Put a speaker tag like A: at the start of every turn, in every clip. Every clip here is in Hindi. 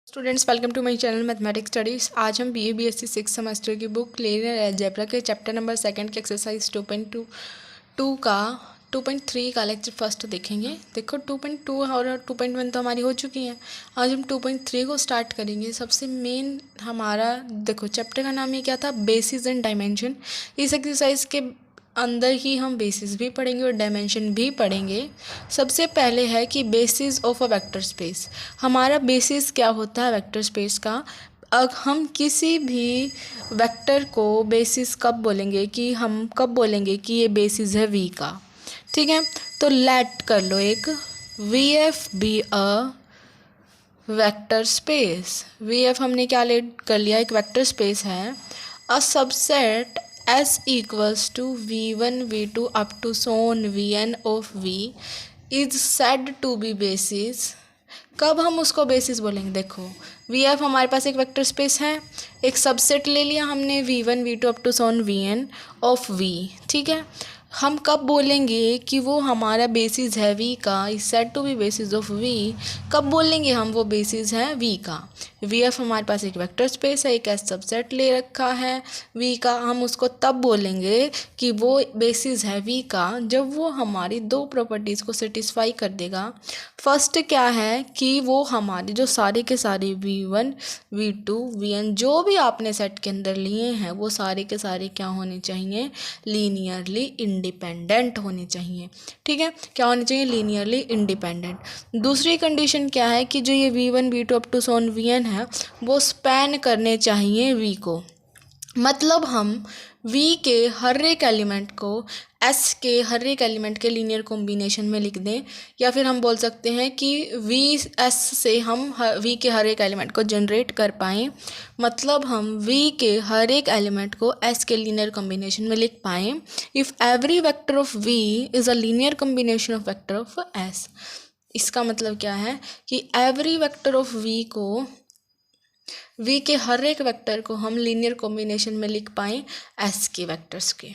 A: Students welcome to my channel mathematics studies. आज हम बीए बीएससी सिक्स सेमेस्टर की बुक लीनियर अलजेब्रा के चैप्टर नंबर सेकंड के एक्सरसाइज 2.2 का 2.3 का लेक्चर फर्स्ट देखेंगे। देखो 2.2 और 2.1 तो हमारी हो चुकी हैं। आज हम 2.3 को स्टार्ट करेंगे। सबसे मेन हमारा देखो चैप्टर का नाम ये क्या था, बेसिस एंड डायमेंशन। इस एक्सरसाइज के अंदर ही हम बेसिस भी पढ़ेंगे और डायमेंशन भी पढ़ेंगे। सबसे पहले है कि basis of a vector space. हमारा बेसिस क्या होता है वेक्टर स्पेस का। अब हम किसी भी वेक्टर को बेसिस कब बोलेंगे कि ये बेसिस है वी का। ठीक है, तो लेट कर लो एक V F be a vector space. V F हमने क्या ले कर लिया, एक वेक्टर स्पेस है। A subset S equals to V1 V2 up to so on Vn of V is said to be basis। कब हम उसको बेसिस बोलेंगे, देखो वी एफ हमारे पास एक वेक्टर स्पेस है, एक सबसेट ले लिया हमने V1 V2 up to Son Vn of V। ठीक है, हम कब बोलेंगे कि वो हमारा बेसिस है वी का, is said to be basis of V. कब बोलेंगे हम वो बेसिस है वी का। वी एफ हमारे पास एक वेक्टर स्पेस है, एक एस सबसेट ले रखा है वी का। हम उसको तब बोलेंगे कि वो बेसिस है वी का जब वो हमारी दो प्रॉपर्टीज़ को सेटिस्फाई कर देगा। फर्स्ट क्या है कि वो हमारे जो सारे के सारे V1 V2 Vn जो भी आपने सेट के अंदर लिए हैं वो सारे के सारे क्या होने चाहिए, लीनियरली इंडिपेंडेंट होने चाहिए। ठीक है, क्या होने चाहिए, लीनियरली इंडिपेंडेंट। दूसरी कंडीशन क्या है कि जो ये V1 V2 up to Son Vn है वो स्पैन करने चाहिए V को। मतलब हम V के हर एक एलिमेंट को S के हर एक एलिमेंट के लीनियर कॉम्बिनेशन में लिख दें, या फिर हम बोल सकते हैं कि V से हम V के हर एक एलिमेंट को जनरेट कर पाएँ। मतलब हम V के हर एक एलिमेंट को S के लीनियर कॉम्बिनेशन में लिख पाएँ if every vector of V is a linear combination of vector of S। इसका मतलब क्या है कि एवरी वेक्टर ऑफ V को V के हर एक वेक्टर को हम लीनियर कॉम्बिनेशन में लिख पाएँ S के वेक्टर्स के।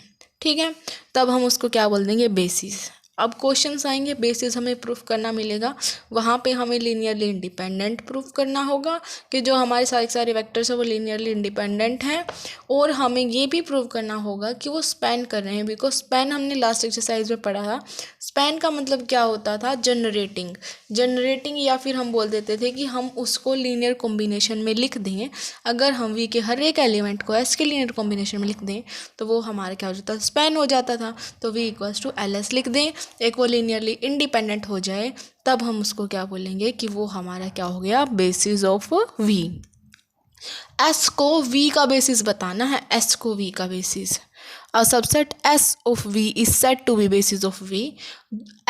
A: ठीक है, तब हम उसको क्या बोल देंगे, बेसिस। अब क्वेश्चंस आएंगे, बेसिस हमें प्रूफ करना मिलेगा, वहाँ पे हमें लीनियरली इंडिपेंडेंट प्रूफ करना होगा कि जो हमारे सारे वेक्टर्स हैं वो लीनियरली इंडिपेंडेंट हैं। और हमें ये भी प्रूव करना होगा कि वो स्पैन कर रहे हैं, बिकॉज स्पैन हमने लास्ट एक्सरसाइज में पढ़ा था। स्पैन का मतलब क्या होता था, जनरेटिंग, या फिर हम बोल देते थे कि हम उसको लीनियर कॉम्बिनेशन में लिख दें। अगर हम वी के हर एक एलिमेंट को एस के लीनियर कॉम्बिनेशन में लिख दें तो वो हमारा क्या हो जाता, स्पैन हो जाता था। तो we equals to L S लिख दें, एक वो लीनियरली इंडिपेंडेंट हो जाए, तब हम उसको क्या बोलेंगे कि वो हमारा क्या हो गया, बेसिस ऑफ वी। एस को वी का बेसिस बताना है, एस को वी का basis. A subset S of V is said to be basis of V.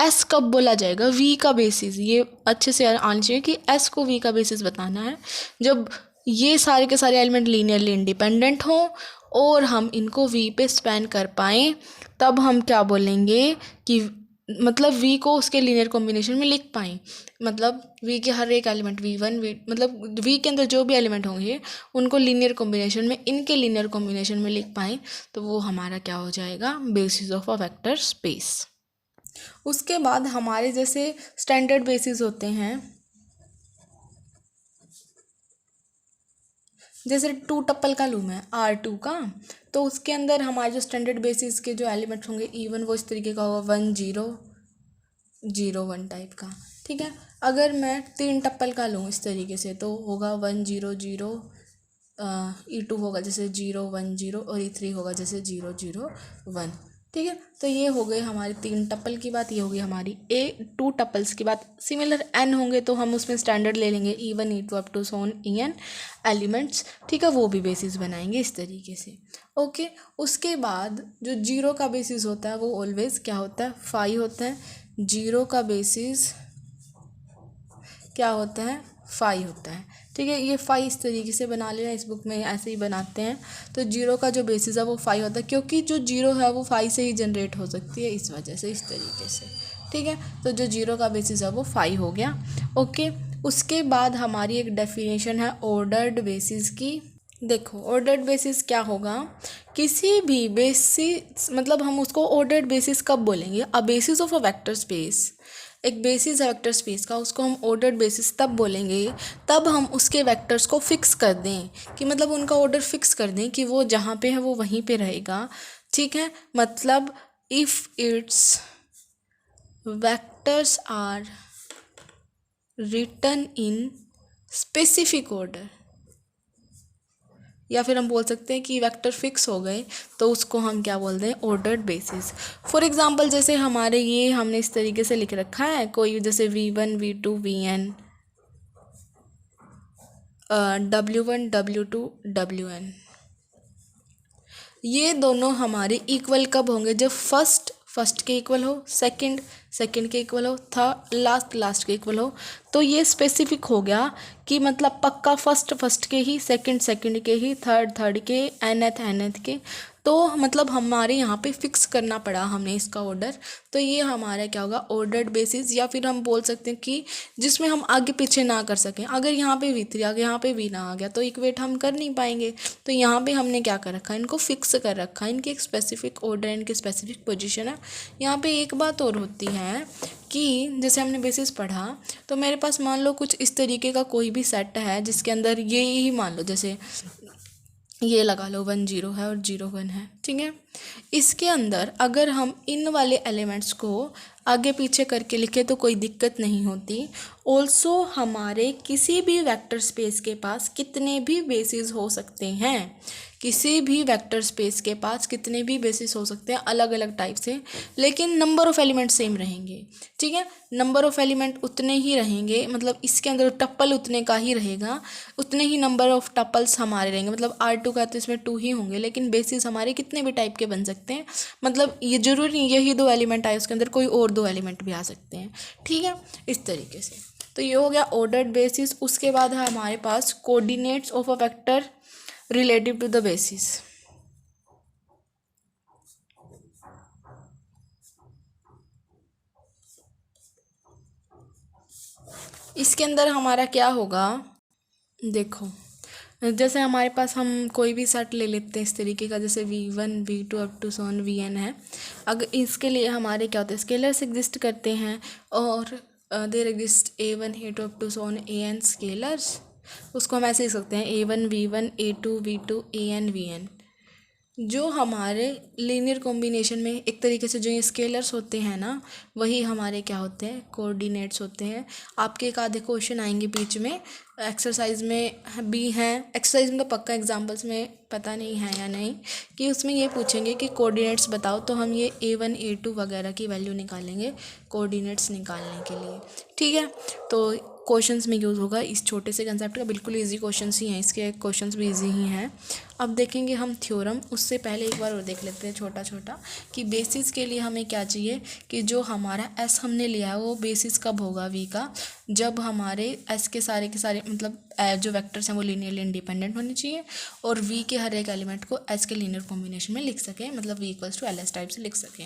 A: S कब बोला जाएगा, वी का बेसिस, ये अच्छे से आना चाहिए कि एस को वी का बेसिस बताना है जब ये सारे के सारे एलिमेंट लीनियरली इंडिपेंडेंट हों और हम इनको वी पे स्पैन कर पाएँ। तब हम क्या बोलेंगे कि मतलब वी को उसके लीनियर कॉम्बिनेशन में लिख पाएँ। मतलब वी के हर एक एलिमेंट V1 मतलब वी के अंदर जो भी एलिमेंट होंगे उनको लीनियर कॉम्बिनेशन में, इनके लीनियर कॉम्बिनेशन में लिख पाएँ, तो वो हमारा क्या हो जाएगा, basis of a vector space. उसके बाद हमारे जैसे स्टैंडर्ड बेसिस होते हैं, जैसे 2 टप्पल का लूम है R2 का, तो उसके अंदर हमारे जो स्टैंडर्ड बेसिस के जो एलिमेंट होंगे E1 वो इस तरीके का होगा 1 0 0 1 टाइप का। ठीक है, अगर मैं 3 टप्पल का लूँ इस तरीके से तो होगा 1 0 0, E2 होगा जैसे 0 1 0 और E3 होगा जैसे 0 0 1। ठीक है, तो ये हो गई हमारी 3 टप्पल की बात, ये होगी हमारी 2 टप्पल्स की बात। सिमिलर n होंगे तो हम उसमें स्टैंडर्ड ले लेंगे E1 E2 up to so on En elements. ठीक है, वो भी बेसिस बनाएंगे इस तरीके से। ओके, उसके बाद जो जीरो का बेसिस होता है वो ऑलवेज क्या होता है, 5 होता है। जीरो का बेसिस क्या होता है, 5 होता है। ठीक है, ये 5 इस तरीके से बना लेना, इस बुक में ऐसे ही बनाते हैं। तो जीरो का जो बेसिस है वो 5 होता है, क्योंकि जो जीरो है वो 5 से ही जनरेट हो सकती है, इस वजह से, इस तरीके से। ठीक है, तो जो जीरो का बेसिस है वो 5 हो गया। ओके, उसके बाद हमारी एक डेफिनेशन है ऑर्डर्ड बेसिस की। देखो ऑर्डर्ड बेसिस क्या होगा, किसी भी बेसिस मतलब हम उसको ऑर्डर्ड बेसिस कब बोलेंगे, a basis of a vector space, एक बेसिस है वेक्टर स्पेस का, उसको हम ऑर्डर्ड बेसिस तब बोलेंगे तब हम उसके वेक्टर्स को फिक्स कर दें, कि मतलब उनका ऑर्डर फिक्स कर दें कि वो जहाँ पे है वो वहीं पे रहेगा। ठीक है, मतलब if it's vectors are written in specific order, या फिर हम बोल सकते हैं कि वेक्टर फिक्स हो गए तो उसको हम क्या बोलते हैं, ऑर्डर्ड बेसिस। फॉर एग्जांपल जैसे हमारे ये हमने इस तरीके से लिख रखा है, कोई जैसे V1 V2 Vn, W1 W2 Wn, ये दोनों हमारे इक्वल कब होंगे, जब फर्स्ट के इक्वल हो, सेकंड के इक्वल हो, थर्ड लास्ट के इक्वल हो। तो ये स्पेसिफिक हो गया कि मतलब पक्का फर्स्ट के ही, सेकंड के ही, थर्ड के, nth के। तो मतलब हमारे यहाँ पे फिक्स करना पड़ा हमने इसका ऑर्डर। तो ये हमारा क्या होगा, ऑर्डर्ड बेसिस, या फिर हम बोल सकते हैं कि जिसमें हम आगे पीछे ना कर सकें। अगर यहाँ पे V3 आ गया, यहाँ पे V ना आ गया तो इक्वेट हम कर नहीं पाएंगे। तो यहाँ पे हमने क्या कर रखा है, इनको फिक्स कर रखा है, इनकी एक स्पेसिफिक ऑर्डर, इनकी स्पेसिफिक पोजीशन है। यहाँ पे एक बात और होती है कि जैसे हमने बेसिस पढ़ा, तो मेरे पास मान लो कुछ इस तरीके का कोई भी सेट है जिसके अंदर ये ही मान लो, जैसे ये लगा लो 1 0 है और 0 1 है। ठीक है, इसके अंदर अगर हम इन वाले एलिमेंट्स को आगे पीछे करके लिखे तो कोई दिक्कत नहीं होती। ऑल्सो हमारे किसी भी वेक्टर स्पेस के पास कितने भी बेसिस हो सकते हैं, किसी भी वेक्टर स्पेस के पास कितने भी बेसिस हो सकते हैं अलग अलग टाइप से, लेकिन नंबर ऑफ एलिमेंट सेम रहेंगे। ठीक है, नंबर ऑफ एलिमेंट उतने ही रहेंगे, मतलब इसके अंदर टप्पल उतने का ही रहेगा, उतने ही नंबर ऑफ टप्पल्स हमारे रहेंगे। मतलब R2 का तो इसमें 2 ही होंगे, लेकिन बेसिस हमारे कितने भी टाइप के बन सकते हैं। मतलब ये जरूरी नहीं यही 2 एलिमेंट आए, उसके अंदर कोई और 2 एलिमेंट भी आ सकते हैं। ठीक है, इस तरीके से। तो ये हो गया ऑर्डर्ड बेसिस। उसके बाद है हमारे पास coordinates of a vector relative to the basis. इसके अंदर हमारा क्या होगा, देखो जैसे हमारे पास हम कोई भी सेट ले लेते हैं इस तरीके का, जैसे V1 V2 up to Son Vn है। अगर इसके लिए हमारे क्या होते हैं, स्केलर्स एग्जिस्ट करते हैं, और there exist A1 A2 up to so on An scalars. उसको हम ऐसे लिख सकते हैं A1 V1 A2 V2 An Vn। जो हमारे लीनियर कॉम्बिनेशन में एक तरीके से जो ये स्केलर्स होते हैं ना, वही हमारे क्या होते हैं, कोऑर्डिनेट्स होते हैं। आपके एक आधे क्वेश्चन आएंगे बीच में, एक्सरसाइज में भी हैं, एक्सरसाइज में तो पक्का, एग्जाम्पल्स में पता नहीं है या नहीं, कि उसमें ये पूछेंगे कि कोऑर्डिनेट्स बताओ, तो हम ये A1 A2 वगैरह की वैल्यू निकालेंगे कोऑर्डिनेट्स निकालने के लिए। ठीक है, तो क्वेश्चंस में यूज़ होगा इस छोटे से कंसेप्ट का। बिल्कुल इजी क्वेश्चंस ही हैं, इसके क्वेश्चंस भी इजी ही हैं। अब देखेंगे हम थ्योरम, उससे पहले एक बार और देख लेते हैं छोटा छोटा, कि बेसिस के लिए हमें क्या चाहिए, कि जो हमारा एस हमने लिया है वो बेसिस कब होगा वी का, जब हमारे एस के सारे मतलब जो वेक्टर्स हैं वो लीनियरली इंडिपेंडेंट होने चाहिए, और वी के हर एक एलिमेंट को एस के लीनियर कॉम्बिनेशन में लिख सकें, मतलब V equals to LS type से लिख सकें।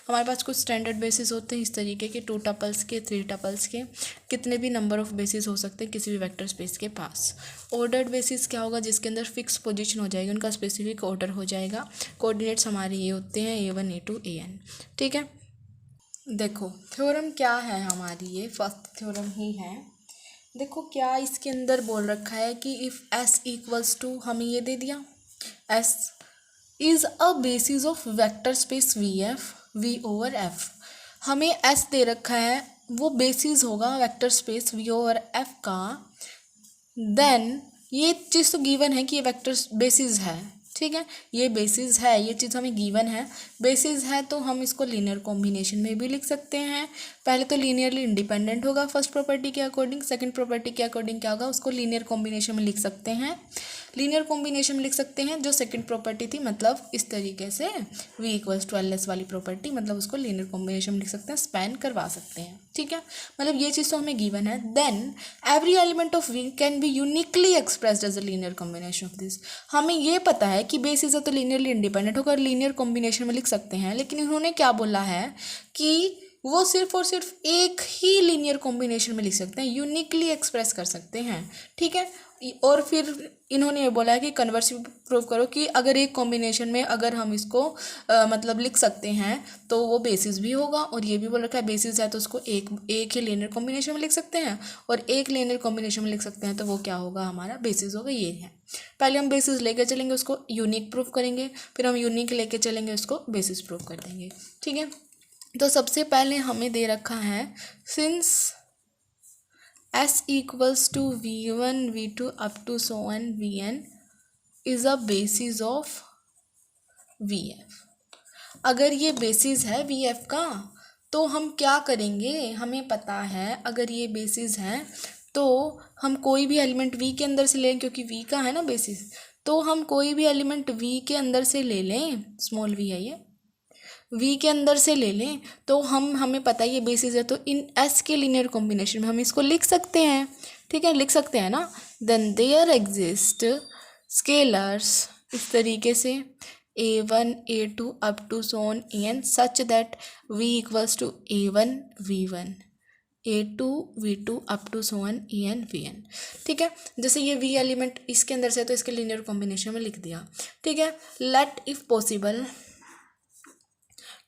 A: हमारे पास कुछ स्टैंडर्ड बेसिस होते हैं इस तरीके के, 2 टपल्स के, 3 टपल्स के, कितने भी नंबर ऑफ बेसिस हो सकते हैं किसी भी वेक्टर स्पेस के पास। ऑर्डर्ड बेसिस क्या होगा, जिसके अंदर फिक्स पोजीशन हो जाएगी, उनका स्पेसिफिक ऑर्डर हो जाएगा। कोऑर्डिनेट्स हमारे ये होते हैं A1 A2 An। ठीक है, देखो थ्योरम क्या है हमारी, ये फर्स्ट थ्योरम ही है। देखो क्या इसके अंदर बोल रखा है कि इफ़ S इक्वल्स टू, हमें ये दे दिया S is a basis of vector space V over F। हमें S दे रखा है, वो बेसिस होगा vector space V over F का। देन ये चीज़ तो गिवन है कि ये वेक्टर बेसिस है। ठीक है, ये बेसिस है, ये चीज़ हमें गिवन है। बेसिस है तो हम इसको लीनियर कॉम्बिनेशन में भी लिख सकते हैं। पहले तो लीनियरली इंडिपेंडेंट होगा फर्स्ट प्रॉपर्टी के अकॉर्डिंग, सेकंड प्रॉपर्टी के अकॉर्डिंग क्या होगा, उसको लीनियर कॉम्बिनेशन में लिख सकते हैं। लीनियर कॉम्बिनेशन में लिख सकते हैं जो सेकंड प्रॉपर्टी थी, मतलब इस तरीके से V इक्वल्स टू LS वाली प्रॉपर्टी, मतलब उसको लीनियर कॉम्बिनेशन में लिख सकते हैं, स्पैन करवा सकते हैं। ठीक है, मतलब ये चीज़ तो हमें गिवन है। Then every element of V can be uniquely expressed as a linear combination of this. हमें ये पता है कि बेसिस है तो लीनियरली इंडिपेंडेंट होकर लीनियर कॉम्बिनेशन में लिख सकते हैं, लेकिन इन्होंने क्या बोला है कि वो सिर्फ और सिर्फ एक ही लीनियर कॉम्बिनेशन में लिख सकते हैं, यूनिकली एक्सप्रेस कर सकते हैं, ठीक है। और फिर इन्होंने ये बोला है कि कन्वर्स प्रूव करो कि अगर एक कॉम्बिनेशन में अगर हम इसको मतलब लिख सकते हैं तो वो बेसिस भी होगा, और ये भी बोल रखा है बेसिस है तो उसको एक ही लीनियर कॉम्बिनेशन में लिख सकते हैं, और एक लीनियर कॉम्बिनेशन में लिख सकते हैं तो वो क्या होगा, हमारा बेसिस होगा। ये है, पहले हम बेसिस लेके चलेंगे, उसको यूनिक प्रूफ करेंगे, फिर हम यूनिक लेके चलेंगे, उसको बेसिस प्रूफ कर देंगे, ठीक है। तो सबसे पहले हमें दे रखा है since S equals to V1 V2 up to so on Vn is a basis of Vf। अगर ये बेसिस है Vf का तो हम क्या करेंगे, हमें पता है अगर ये बेसिस है तो हम कोई भी एलिमेंट V के अंदर से लें, क्योंकि V का है ना बेसिस, तो हम कोई भी एलिमेंट V के अंदर से ले लें, स्मॉल v है ये, V के अंदर से ले लें तो हमें पता है ये बेसिस है, तो इन S के लीनियर कॉम्बिनेशन में हम इसको लिख सकते हैं, ठीक है, लिख सकते हैं ना। देन देयर एग्जिस्ट स्केलर्स इस तरीके से A1 A2 up to so on An such that V equals to A1 V1 A2 V2 up to so on An Vn, ठीक है। जैसे ये V एलिमेंट इसके अंदर से है तो इसके लीनियर कॉम्बिनेशन में लिख दिया, ठीक है। लेट इफ पॉसिबल,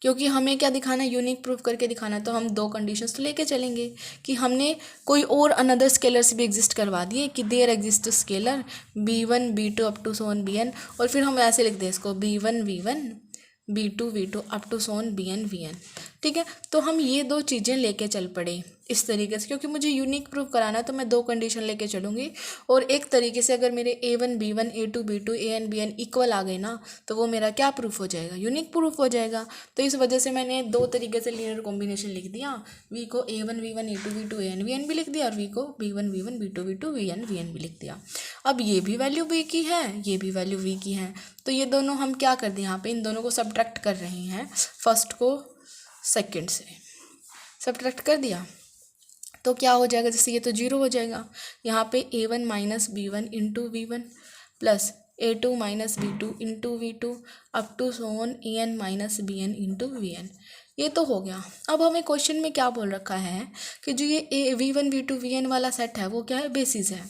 A: क्योंकि हमें क्या दिखाना है, यूनिक प्रूफ करके दिखाना है, तो हम दो कंडीशंस तो लेके चलेंगे कि हमने कोई और अनदर स्केलर्स भी एग्जिस्ट करवा दिए कि there exist scalar B1 B2 up to so on Bn, और फिर हम ऐसे लिख दें इसको B1 V1 B2 V2 up to so on Bn Vn, ठीक है। तो हम ये दो चीज़ें लेके चल पड़े इस तरीके से, क्योंकि मुझे यूनिक प्रूफ कराना है तो मैं दो कंडीशन लेके चलूँगी, और एक तरीके से अगर मेरे A1 B1 A2 B2 An Bn equal आ गए ना तो वो मेरा क्या प्रूफ हो जाएगा, यूनिक प्रूफ हो जाएगा। तो इस वजह से मैंने दो तरीके से लीनियर कॉम्बिनेशन लिख दिया, V को A1 V1 A2 V2 An Bn भी लिख दिया, और V को B1 V1 B2 V2 Vn Vn भी लिख दिया। अब ये भी वैल्यू V की है, ये भी वैल्यू V की है, तो ये दोनों हम क्या कर दें, यहाँ पे इन दोनों को सब्ट्रैक्ट कर रहे हैं, फर्स्ट को सेकंड से सब्ट्रैक्ट कर दिया तो क्या हो जाएगा, जैसे ये तो जीरो हो जाएगा, यहाँ पे A1 minus B1 into V1 plus A2 minus B2 into V2 up to so on An minus Bn into Vn, ये तो हो गया। अब हमें क्वेश्चन में क्या बोल रखा है कि जो ये V1 V2 Vn वाला सेट है वो क्या है, बेसिस है।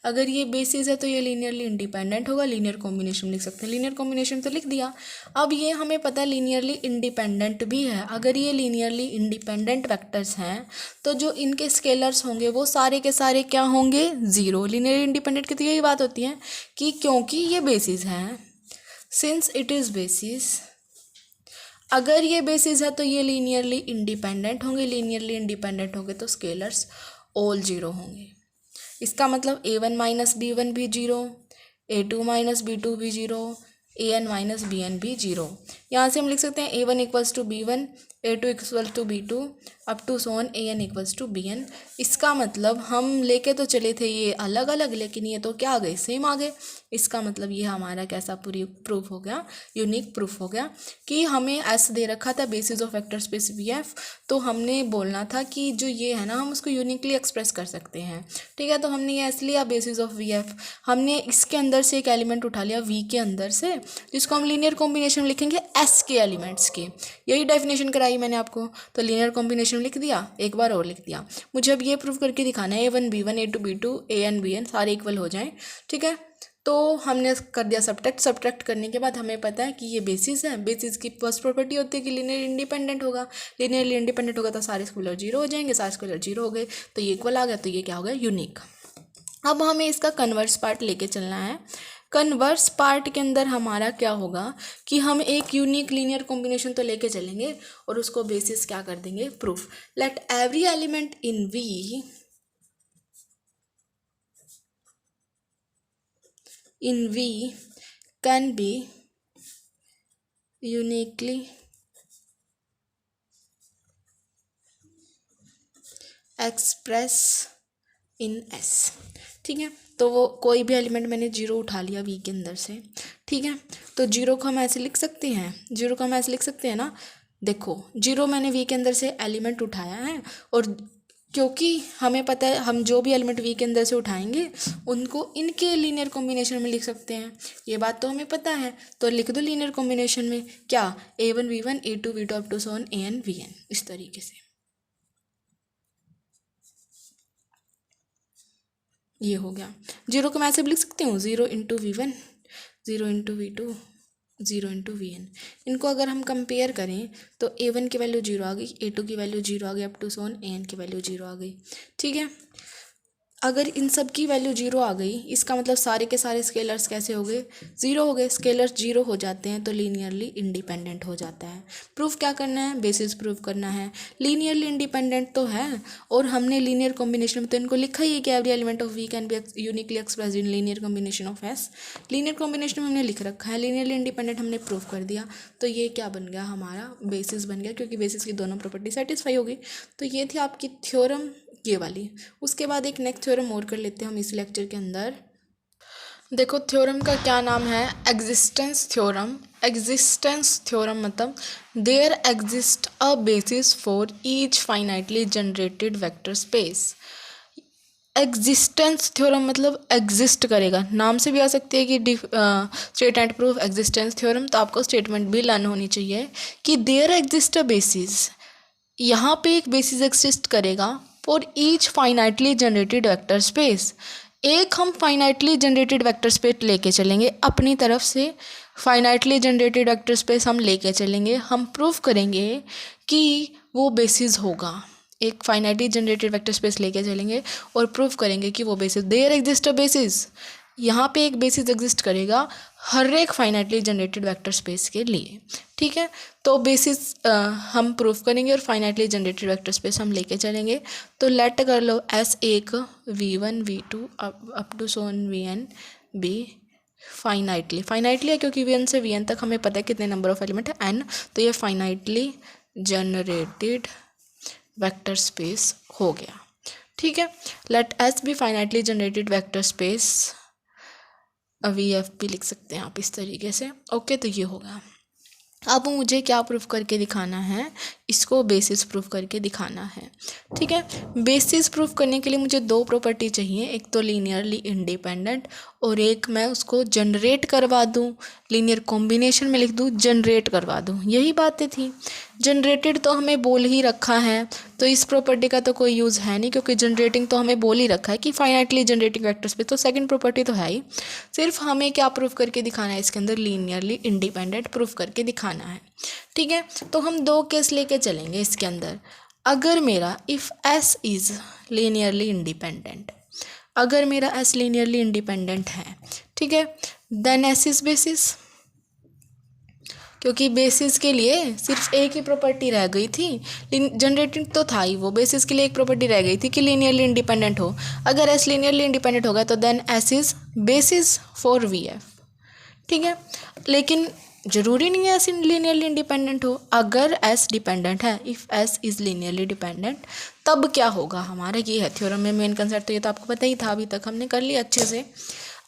A: अगर ये बेसिस है तो ये लीनियरली इंडिपेंडेंट होगा, लीनियर कॉम्बिनेशन लिख सकते हैं, लीनियर कॉम्बिनेशन तो लिख दिया। अब ये हमें पता है लीनियरली इंडिपेंडेंट भी है, अगर ये लीनियरली इंडिपेंडेंट वेक्टर्स हैं तो जो इनके स्केलर्स होंगे वो सारे के सारे क्या होंगे, ज़ीरो। लीनियरली इंडिपेंडेंट की तो यही बात होती है कि क्योंकि ये बेसिस है, सिंस इट इज़ बेसिस, अगर ये बेसिस है तो ये लीनियरली इंडिपेंडेंट होंगे, लीनियरली इंडिपेंडेंट होंगे तो स्केलर्स ऑल जीरो होंगे। इसका मतलब A1 माइनस B1 भी जीरो, A2 माइनस B2 भी जीरो, An माइनस Bn भी जीरो। यहाँ से हम लिख सकते हैं A1 equals to B1 A2 equals to B2 up to so on An equals to Bn। इसका मतलब हम लेके तो चले थे ये अलग अलग, लेकिन ये तो क्या आ गए, सेम आ गए। इसका मतलब ये हमारा कैसा पूरी प्रूफ हो गया, यूनिक प्रूफ हो गया कि हमें S दे रखा था basis of vector space VF, तो हमने बोलना था कि जो ये है ना हम उसको यूनिकली एक्सप्रेस कर सकते हैं, ठीक है। तो हमने ये S लिया बेसिस ऑफ VF, हमने इसके अंदर से एक एलिमेंट उठा लिया V के अंदर से, जिसको हम लीनियर कॉम्बिनेशन लिखेंगे S के एलिमेंट्स के, यही डेफिनेशन कराई मैंने आपको। तो लीनियर कॉम्बिनेशन लिख दिया, एक बार और लिख दिया। मुझे अब ये प्रूफ करके दिखाना है A1 B1 A2 B2 An Bn सारे इक्वल हो जाएं, ठीक है। तो हमने कर दिया सब्ट्रैक्ट करने के बाद हमें पता है कि ये बेसिस है, बेसिस की फर्स्ट प्रॉपर्टी होती है कि लीनियर इंडिपेंडेंट होगा, लीनियरली इंडिपेंडेंट होगा तो सारे स्केलर जीरो हो जाएंगे, सारे स्केलर जीरो हो गए तो ये इक्वल आ गया, तो ये क्या हो गया, यूनिक। अब हमें इसका कन्वर्स पार्ट लेके चलना है। कन्वर्स पार्ट के अंदर हमारा क्या होगा कि हम एक यूनिक लीनियर कॉम्बिनेशन तो लेके चलेंगे और उसको बेसिस क्या कर देंगे, proof. Let every element in V can be uniquely express in S, ठीक है। तो वो कोई भी एलिमेंट मैंने जीरो उठा लिया V के अंदर से, ठीक है। तो जीरो को हम ऐसे लिख सकते हैं, जीरो को हम ऐसे लिख सकते हैं ना, देखो जीरो मैंने V के अंदर से एलिमेंट उठाया है, और क्योंकि हमें पता है हम जो भी एलिमेंट V के अंदर से उठाएंगे उनको इनके लीनियर कॉम्बिनेशन में लिख सकते हैं, ये बात तो हमें पता है। तो लिख दो लीनियर कॉम्बिनेशन में क्या, A1 V1 A2 V2 up to so on An Vn, इस तरीके से। ये हो गया। 0 को मैं ऐसे भी लिख सकती हूँ 0 into V1, 0 into V2, 0 into VN। इनको अगर हम कंपेयर करें तो A1 की वैल्यू 0 आ गई, A2 की वैल्यू 0 आ गई, अप टू सोन AN की वैल्यू 0 आ गई। ठीक है, अगर इन सब की वैल्यू 0 आ गई, इसका मतलब सारे के सारे स्केलर्स कैसे हो गए, 0 हो गए। स्केलर्स 0 हो जाते हैं तो लीनियरली इंडिपेंडेंट हो जाता है। प्रूफ क्या करना है, बेसिस प्रूफ करना है। लीनियरली इंडिपेंडेंट तो है, और हमने लीनियर कॉम्बिनेशन में तो इनको लिखा ही है कि every element of V can be uniquely expressed in linear combination of S. Linear combination में हमने लिख रखा है, लीनियरली इंडिपेंडेंट हमने प्रूफ कर दिया। तो ये क्या बन गया, हमारा बेसिस बन गया, क्योंकि बेसिस की दोनों प्रॉपर्टी सेटिस्फाई होगी। तो ये थी आपकी थ्योरम, ये वाली। उसके बाद एक नेक्स्ट थ्योरम और कर लेते हैं हम इस लेक्चर के अंदर। देखो थ्योरम का क्या नाम है, एग्जिस्टेंस थ्योरम। एग्जिस्टेंस थ्योरम मतलब there exist a basis for each finitely generated vector space. Existence theorem मतलब एग्जिस्ट करेगा, नाम से भी आ सकती है कि state and proof existence theorem. तो आपको स्टेटमेंट भी लर्न होनी चाहिए कि देयर एग्जिस्ट अ बेसिस, यहाँ पे एक बेसिस एग्जिस्ट करेगा for each finitely generated vector space. एक हम फाइनाइटली जनरेटेड वेक्टर स्पेस लेके चलेंगे अपनी तरफ से, फाइनाइटली जनरेटेड वेक्टर स्पेस हम लेके चलेंगे, हम प्रूफ करेंगे कि वो बेसिस होगा। एक फाइनाइटली जनरेटेड वेक्टर स्पेस लेके चलेंगे और प्रूफ करेंगे कि वो basis, there exist a basis, यहाँ पे एक बेसिस एग्जिस्ट करेगा हर एक फाइनाइटली जनरेटेड वेक्टर स्पेस के लिए। ठीक है, तो बेसिस हम प्रूफ करेंगे और फाइनाइटली जनरेटेड वेक्टर स्पेस हम लेके चलेंगे। तो लेट कर लो S1 V1 V2 up to Son VN be finitely, finitely है क्योंकि VN से VN तक हमें पता है कितने नंबर ऑफ एलिमेंट है N। तो ये फाइनाइटली जनरेटेड वेक्टर स्पेस हो गया। ठीक है, let S be finitely generated vector space, VF भी लिख सकते हैं आप इस तरीके से। ओके, तो ये होगा। अब मुझे क्या प्रूफ करके दिखाना है, इसको बेसिस प्रूफ करके दिखाना है। ठीक है, बेसिस प्रूफ करने के लिए मुझे दो प्रॉपर्टी चाहिए, एक तो लीनियरली इंडिपेंडेंट और एक मैं उसको जनरेट करवा दूँ, लीनियर कॉम्बिनेशन में लिख दूँ जनरेट करवा दूँ, यही बातें थी। जनरेटेड तो हमें बोल ही रखा है, तो इस प्रॉपर्टी का तो कोई यूज़ है नहीं, क्योंकि जनरेटिंग तो हमें बोल ही रखा है कि फाइनाइटली जनरेटिंग वेक्टर स्पेस, तो सेकंड प्रॉपर्टी तो है ही। सिर्फ हमें क्या प्रूफ करके दिखाना है, इसके अंदर लीनियरली इंडिपेंडेंट प्रूफ करके दिखाना है। ठीक है, तो हम दो केस लेके चलेंगे इसके अंदर। अगर मेरा if S is linearly independent, अगर मेरा S लीनियरली इंडिपेंडेंट है, ठीक है, देन S इज़ बेसिस, क्योंकि बेसिस के लिए सिर्फ एक ही प्रॉपर्टी रह गई थी, जनरेटिंग तो था ही, वो बेसिस के लिए एक प्रॉपर्टी रह गई थी कि लीनियरली इंडिपेंडेंट हो। अगर S लीनियरली इंडिपेंडेंट होगा तो then S is basis for VF। ठीक है, लेकिन ज़रूरी नहीं है S लीनियरली इंडिपेंडेंट हो। अगर S डिपेंडेंट है, if S is linearly dependent, तब क्या होगा हमारा, ये है थ्योरम में मेन कंसेप्ट। तो ये तो आपको पता ही था, अभी तक हमने कर लिया अच्छे से।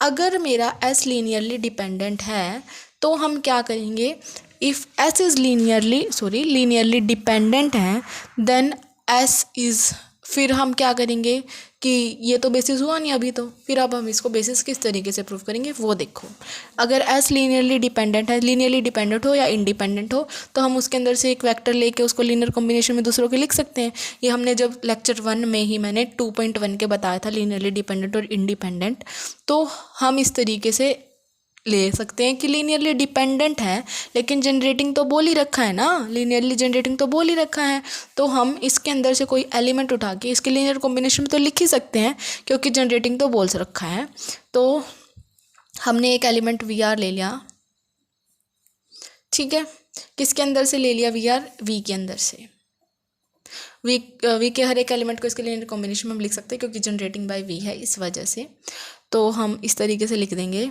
A: अगर मेरा S लीनियरली डिपेंडेंट है तो हम क्या करेंगे, if S is linearly dependent है, देन S इज़, फिर हम क्या करेंगे कि ये तो बेसिस हुआ नहीं अभी, तो फिर अब हम इसको बेसिस किस तरीके से प्रूफ करेंगे वो देखो। अगर S लीनियरली डिपेंडेंट है, लीनियरली डिपेंडेंट हो या इंडिपेंडेंट हो, तो हम उसके अंदर से एक वेक्टर लेके उसको लीनियर कॉम्बिनेशन में दूसरों के लिख सकते हैं। ये हमने जब लेक्चर 1 में ही मैंने 2.1 के बताया था, लीनियरली डिपेंडेंट और इंडिपेंडेंट। तो हम इस तरीके से ले सकते हैं कि लीनियरली डिपेंडेंट है, लेकिन जनरेटिंग तो बोल ही रखा है ना, लीनियरली जनरेटिंग तो बोल ही रखा है, तो हम इसके अंदर से कोई एलिमेंट उठा के इसके लीनियर कॉम्बिनेशन में तो लिख ही सकते हैं, क्योंकि जनरेटिंग तो बोल रखा है। तो हमने एक एलिमेंट VR ले लिया, ठीक है, किसके अंदर से ले लिया, VR, V के अंदर से। वी के हर एक एलिमेंट को इसके लीनियर कॉम्बिनेशन में हम लिख सकते हैं, क्योंकि जनरेटिंग बाय V है, इस वजह से। तो हम इस तरीके से लिख देंगे,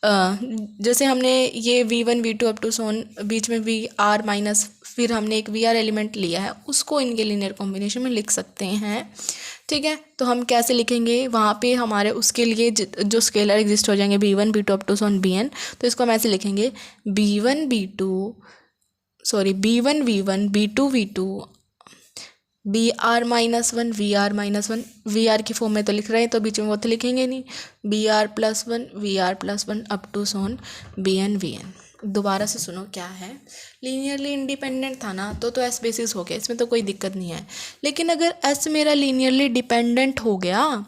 A: जैसे हमने ये V1 V2 अप टू सोन, बीच में VR माइनस, फिर हमने एक VR एलिमेंट लिया है, उसको इनके लीनियर कॉम्बिनेशन में लिख सकते हैं। ठीक है, तो हम कैसे लिखेंगे, वहाँ पे हमारे उसके लिए जो स्केलर एग्जिस्ट हो जाएंगे B1 B2 up to so on BN, तो इसको हम ऐसे लिखेंगे B1 V1 B2 V2 BR -1 VR -1, VR की फॉर्म में तो लिख रहे हैं, तो बीच में वो तो लिखेंगे नहीं, BR +1 VR +1 up to so on BN VN। दोबारा से सुनो क्या है, लीनियरली इंडिपेंडेंट था ना, तो S बेसिस हो गया, इसमें तो कोई दिक्कत नहीं है। लेकिन अगर S मेरा लीनियरली डिपेंडेंट हो गया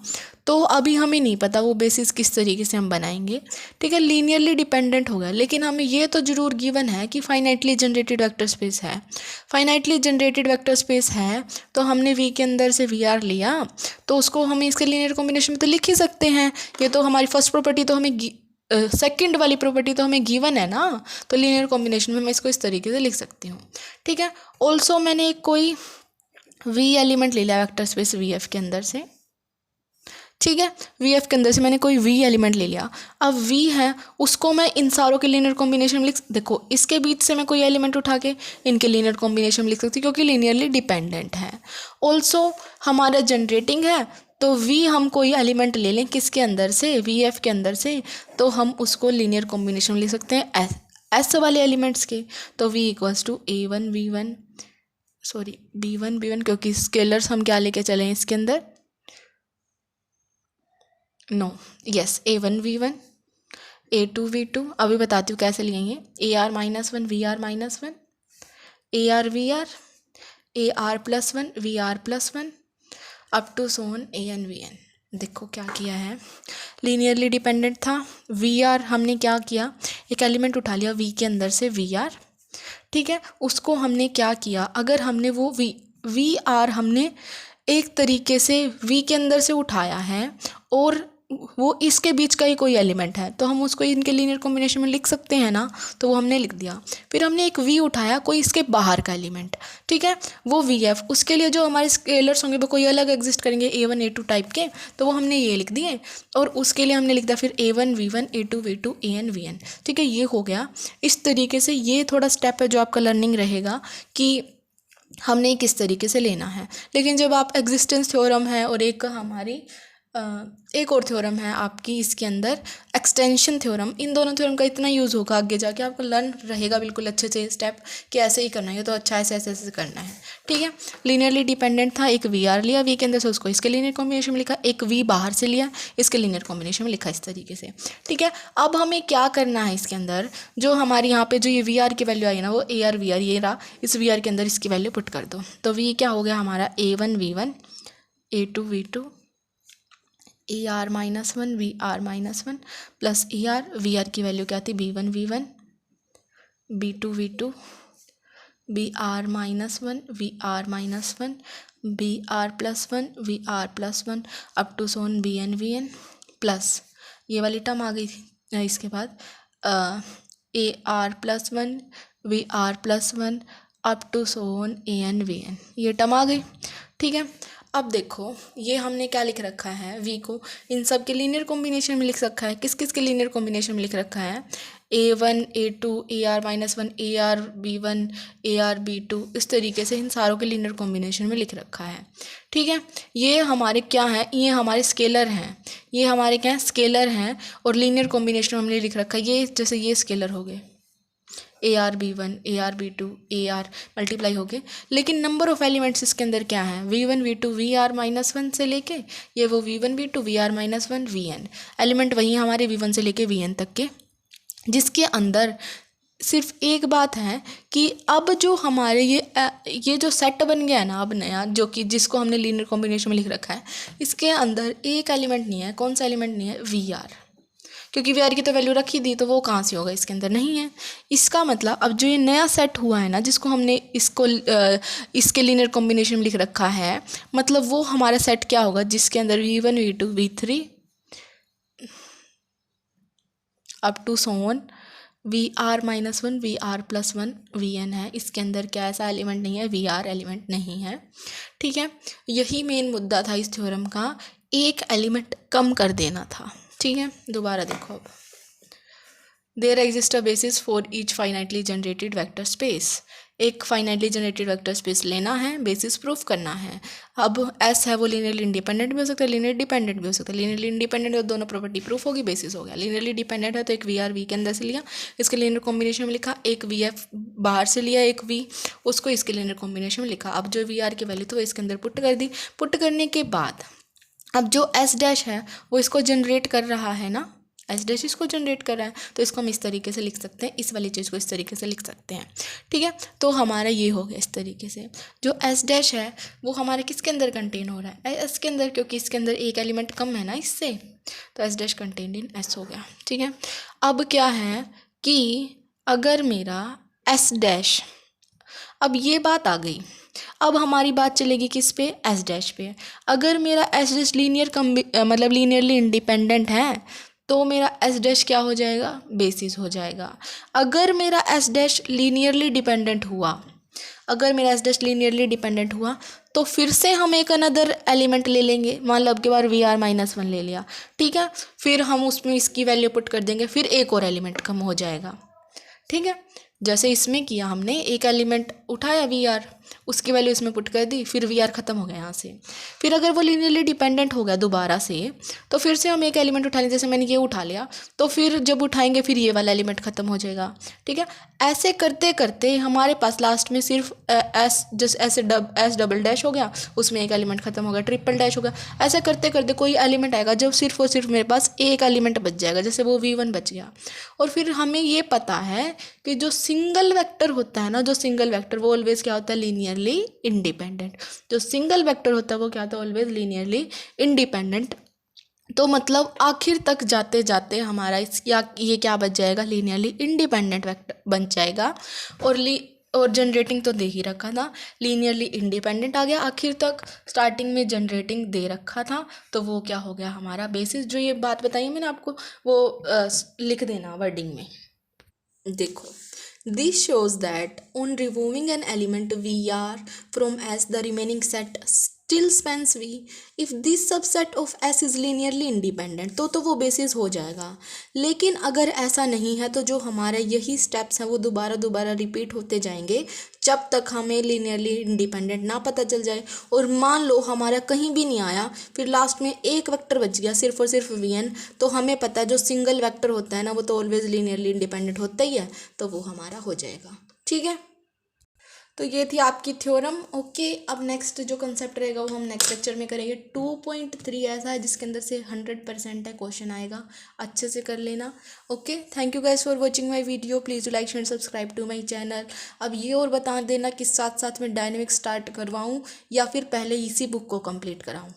A: तो अभी हमें नहीं पता वो बेसिस किस तरीके से हम बनाएंगे, ठीक है। लीनियरली डिपेंडेंट होगा, लेकिन हमें ये तो ज़रूर गिवन है कि फाइनाइटली जनरेटेड वेक्टर स्पेस है। फाइनाइटली जनरेटेड वेक्टर स्पेस है तो हमने वी के अंदर से वी आर लिया, तो उसको हम इसके लीनियर कॉम्बिनेशन में तो लिख ही सकते हैं। ये तो हमारी फर्स्ट प्रॉपर्टी तो हमें सेकंड वाली प्रॉपर्टी तो हमें गिवन है ना, तो लीनियर कॉम्बिनेशन में मैं इसको इस तरीके से लिख सकती हूँ, ठीक है। ऑल्सो मैंने कोई वी एलिमेंट ले लिया वेक्टर स्पेस वी एफ के अंदर से, ठीक है। वी एफ के अंदर से मैंने कोई वी एलिमेंट ले लिया। अब वी है उसको मैं इन सारों के लीनियर कॉम्बिनेशन में देखो इसके बीच से मैं कोई एलिमेंट उठा के इनके लीनियर कॉम्बिनेशन में लिख सकती हूँ क्योंकि लीनियरली डिपेंडेंट है। ऑल्सो हमारा जनरेटिंग है तो वी हम कोई एलिमेंट ले लें किसके अंदर से, वी एफ के अंदर से, तो हम उसको लीनियर कॉम्बिनेशन में लिख सकते हैं एस वाले एलिमेंट्स के। तो we equals to a one v one sorry b one क्योंकि स्केलर्स हम क्या लेके चले हैं इसके अंदर, no yes a one v one a two v two. अभी बताती हूँ कैसे लिएंगे, a r minus one we are minus one, A r v r, a r plus one we are plus one, up to so on a n v n. देखो क्या किया है, लीनियरली डिपेंडेंट था। वी आर हमने क्या किया, एक एलिमेंट उठा लिया वी के अंदर से वी आर, ठीक है। उसको हमने क्या किया, अगर हमने वो वी आर हमने एक तरीके से वी के अंदर से उठाया है और वो इसके बीच का ही कोई एलिमेंट है तो हम उसको इनके लीनियर कॉम्बिनेशन में लिख सकते हैं ना, तो वो हमने लिख दिया। फिर हमने एक वी उठाया कोई इसके बाहर का एलिमेंट, ठीक है, वो वी एफ, उसके लिए जो हमारे स्केलर्स होंगे वो कोई अलग एग्जिस्ट करेंगे ए वन ए टू टाइप के, तो वो हमने ये लिख दिए। और उसके लिए हमने लिख दिया फिर a one v one a two v two a n v n, ठीक है। ये हो गया इस तरीके से। ये थोड़ा स्टेप है जो आपका लर्निंग रहेगा कि हमने किस तरीके से लेना है। लेकिन जब आप एग्जिस्टेंस थ्योरम है और एक हमारी एक और थ्योरम है आपकी इसके अंदर एक्सटेंशन थ्योरम, इन दोनों थ्योरम का इतना यूज़ होगा आगे जाके आपको लर्न रहेगा बिल्कुल अच्छे से स्टेप कि ऐसे ही करना है, तो अच्छा ऐसे ऐसे ऐसे करना है, ठीक है। लीनियरली डिपेंडेंट था, एक वी आर लिया वी के अंदर से उसको इसके लीनियर कॉम्बिनेशन में लिखा, एक वी बाहर से लिया इसके लीनियर कॉम्बिनेशन में लिखा, इस तरीके से, ठीक है। अब हमें क्या करना है इसके अंदर, जो हमारे यहाँ पे जो ये वी आर की वैल्यू आई ना वो ए आर वी आर, ये रहा, इस वी आर के अंदर इसकी वैल्यू पुट कर दो। तो वी क्या हो गया हमारा a one v one a two v two A r minus one we are minus one plus a r, v r की वैल्यू क्या थी b one b two b r minus one b r plus one up to so on b n plus ये वाली टर्म आ गई थी। इसके बाद a r plus one we are plus one up to so on a n v N, ये टर्म आ गई, ठीक है। अब देखो ये हमने क्या लिख रखा है, वी को इन सब के लीनियर कॉम्बिनेशन में लिख रखा है। किस किस के लीनियर कॉम्बिनेशन में लिख रखा है, a one a two A r minus one A R B one A R B two, इस तरीके से इन सारों के लीनियर कॉम्बिनेशन में लिख रखा है, ठीक है। ये हमारे क्या हैं, ये हमारे स्केलर हैं, ये हमारे क्या हैं स्केलर हैं, और लीनियर कॉम्बिनेशन हमने लिख रखा है। ये जैसे ये स्केलर हो गए A R B one A R B two A R multiply हो गए, लेकिन नंबर ऑफ एलिमेंट्स इसके अंदर क्या है, V one V two V are minus one से लेके ये वो V one V two V are minus one V N, element वही हमारे वी वन से लेके वी एन तक के, जिसके अंदर सिर्फ एक बात है कि अब जो हमारे ये जो सेट बन गया है ना अब नया, जो कि जिसको हमने लीनियर कॉम्बिनेशन में लिख रखा है, इसके अंदर एक एलिमेंट नहीं है। कौन सा एलिमेंट नहीं है, वी आर, क्योंकि वी आर की तो वैल्यू रखी दी, तो वो कहाँ से होगा, इसके अंदर नहीं है। इसका मतलब अब जो ये नया सेट हुआ है ना, जिसको हमने इसके लीनियर कॉम्बिनेशन में लिख रखा है, मतलब वो हमारा सेट क्या होगा जिसके अंदर V one V two V three up to so on V are minus one we are plus one V N है। इसके अंदर क्या ऐसा एलिमेंट नहीं है, वी आर एलिमेंट नहीं है, ठीक है। यही मेन मुद्दा था इस थ्योरम का, एक एलिमेंट कम कर देना था, ठीक है। दोबारा देखो, अब there exist a basis for each finitely generated vector space, एक फाइनाइटली जनरेटेड वेक्टर स्पेस लेना है, बेसिस प्रूफ करना है। अब एस है वो लीनियरली इंडिपेंडेंट भी हो सकता है, लीनियर डिपेंडेंट भी हो सकता है। लीनियरली इंडिपेंडेंट है तो दोनों प्रॉपर्टी प्रूफ होगी, बेसिस हो गया। लीनियरली डिपेंडेंट है तो एक वी आर वी के अंदर से लिया, इसके लीनियर कॉम्बिनेशन में लिखा, एक वी एफ बाहर से लिया, एक वी उसको इसके लीनियर कॉम्बिनेशन में लिखा। अब जो वी आर की वैल्यू तो इसके अंदर पुट कर दी। पुट करने के बाद अब जो एस डैश है वो इसको जनरेट कर रहा है ना, एस डैश इसको जनरेट कर रहा है, तो इसको हम इस तरीके से लिख सकते हैं, इस वाली चीज़ को इस तरीके से लिख सकते हैं। ठीक है, तो हमारा ये हो गया इस तरीके से। जो एस डैश है वो हमारे किसके अंदर कंटेन हो रहा है, एस के अंदर, क्योंकि इसके अंदर एक एलिमेंट कम है ना इससे, तो S dash contained in S हो गया। ठीक है, अब क्या है कि अगर मेरा एस डैश, अब ये बात आ गई, अब हमारी बात चलेगी किस पे, एस डैश पे। अगर मेरा एस डैश लीनियर मतलब लीनियरली इंडिपेंडेंट है तो मेरा एस डैश क्या हो जाएगा, बेसिस हो जाएगा। अगर मेरा एस डैश लीनियरली डिपेंडेंट हुआ, अगर मेरा एस डैश लीनियरली डिपेंडेंट हुआ तो फिर से हम एक अनदर एलिमेंट ले लेंगे। मान लो अब की बार वी आर -1 ले लिया, ठीक है, फिर हम उसमें इसकी वैल्यू पुट कर देंगे, फिर एक और एलिमेंट कम हो जाएगा। ठीक है, जैसे इसमें किया हमने, एक एलिमेंट उठाया वी आर, उसकी वैल्यू इसमें पुट कर दी, फिर वी आर ख़त्म हो गया यहाँ से। फिर अगर वो लीनियरली डिपेंडेंट हो गया दोबारा से, तो फिर से हम एक एलिमेंट उठा लें, जैसे मैंने ये उठा लिया, तो फिर जब उठाएंगे फिर ये वाला एलिमेंट ख़त्म हो जाएगा। ठीक है, ऐसे करते करते हमारे पास लास्ट में सिर्फ एस एस डबल डैश हो गया, उसमें एक एलिमेंट ख़त्म हो गया, ट्रिपल डैश हो गया। ऐसे करते करते कोई एलिमेंट आएगा जब सिर्फ और सिर्फ मेरे पास एक एलिमेंट बच जाएगा, जैसे वो V1 बच गया। और फिर हमें ये पता है कि जो सिंगल वेक्टर होता है ना, जो सिंगल वेक्टर वो ऑलवेज क्या होता है, लीनियरली इंडिपेंडेंट। जो सिंगल वेक्टर होता है वो क्या होता है, ऑलवेज लीनियरली इंडिपेंडेंट। तो मतलब आखिर तक जाते जाते हमारा ये क्या बच जाएगा, लीनियरली इंडिपेंडेंट वेक्टर बन जाएगा। और जनरेटिंग तो दे ही रखा था, लीनियरली इंडिपेंडेंट आ गया आखिर तक, स्टार्टिंग में जनरेटिंग दे रखा था, तो वो क्या हो गया हमारा बेसिस। जो ये बात बताई मैंने आपको वो लिख देना वर्डिंग में। देखो, this shows that on removing an element VR from S, the remaining set still spans V if this subset of S is linearly independent। तो वो बेसिस हो जाएगा। लेकिन अगर ऐसा नहीं है तो जो हमारे यही स्टेप्स हैं वो दोबारा दोबारा रिपीट होते जाएंगे जब तक हमें लीनियरली इंडिपेंडेंट ना पता चल जाए। और मान लो हमारा कहीं भी नहीं आया, फिर लास्ट में एक वेक्टर बच गया सिर्फ और सिर्फ Vn, तो हमें पता है जो सिंगल वेक्टर होता है ना वो तो ऑलवेज लीनियरली इंडिपेंडेंट होता ही है, तो वो हमारा हो जाएगा। ठीक है, तो ये थी आपकी थ्योरम। ओके, अब नेक्स्ट जो कंसेप्ट रहेगा वो हम नेक्स्ट लेक्चर में करेंगे। 2.3 ऐसा है जिसके अंदर से 100% है क्वेश्चन आएगा, अच्छे से कर लेना। Okay, thank you guys for watching my video. Please like share subscribe to my channel. अब ये और बता देना कि साथ साथ में डायनेमिक्स स्टार्ट करवाऊँ या फिर पहले इसी बुक को कंप्लीट कराऊँ।